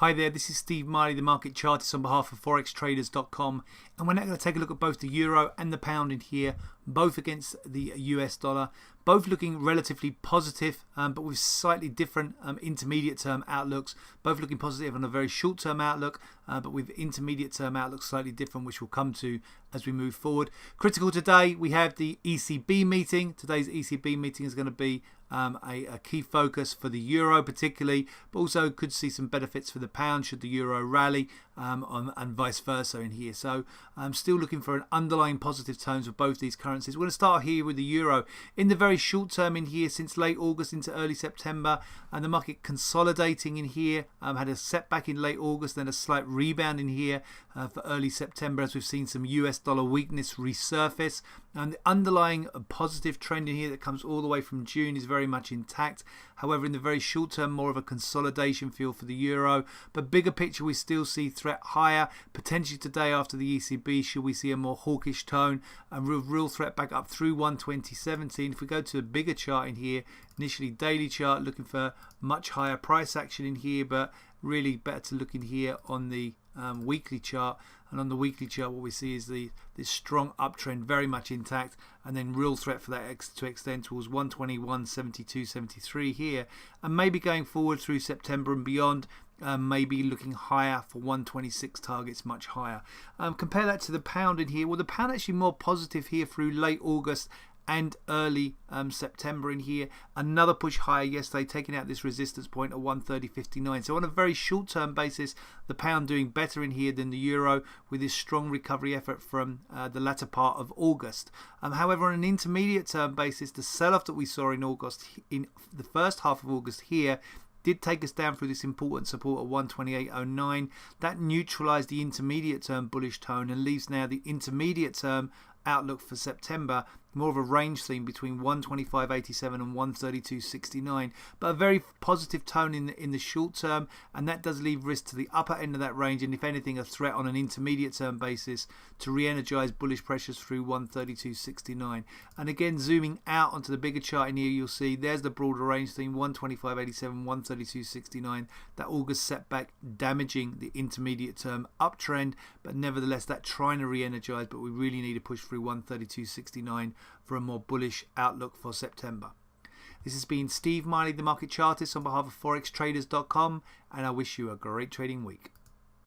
Hi there, this is Steve Miley, the market chartist on behalf of forextraders.com, and we're now going to take a look at both the euro and the pound in here, both against the US dollar, both looking relatively positive, but with slightly different intermediate term outlooks, both looking positive on a very short term outlook, but with intermediate term outlooks slightly different, which we'll come to as we move forward. Critical today, we have the ECB meeting. Today's ECB meeting is going to be a key focus for the euro particularly, but also could see some benefits for the pound should the euro rally, and vice versa in here. So I'm still looking for an underlying positive tones for both these currencies. We're going to start here with the euro. In the very short term in here, since late August into early September, and the market consolidating in here, had a setback in late August, then a slight rebound in here for early September as we've seen some US dollar weakness resurface. And the underlying positive trend in here that comes all the way from June is very much intact. However, in the very short term, more of a consolidation feel for the euro. But bigger picture, we still see threat higher. Potentially today after the ECB, should we see a more hawkish tone and real threat back up through 120.17. If we go to a bigger chart in here, initially daily chart, looking for much higher price action in here, but really better to look in here on the weekly chart. And on the weekly chart, what we see is this strong uptrend very much intact, and then real threat for that to extend towards 121.72.73 here, and maybe going forward through September and beyond, maybe looking higher for 126 targets, much higher. Compare that to the pound in here. Well, the pound actually more positive here through late August and early September in here. Another push higher yesterday, taking out this resistance point at 130.59. So on a very short term basis, the pound doing better in here than the euro, with this strong recovery effort from the latter part of August. However, on an intermediate term basis, the sell-off that we saw in August, in the first half of August here, did take us down through this important support at 128.09. That neutralized the intermediate term bullish tone and leaves now the intermediate term outlook for September more of a range theme between 125.87 and 132.69, but a very positive tone in the short term, and that does leave risk to the upper end of that range, and if anything a threat on an intermediate term basis to re-energize bullish pressures through 132.69. And again, zooming out onto the bigger chart in here, you'll see there's the broader range theme, 125.87, 132.69. that August setback damaging the intermediate term uptrend, but nevertheless that trying to re-energize, but we really need to push through 132.69 for a more bullish outlook for September. This has been Steve Miley, the market chartist on behalf of forextraders.com, and I wish you a great trading week.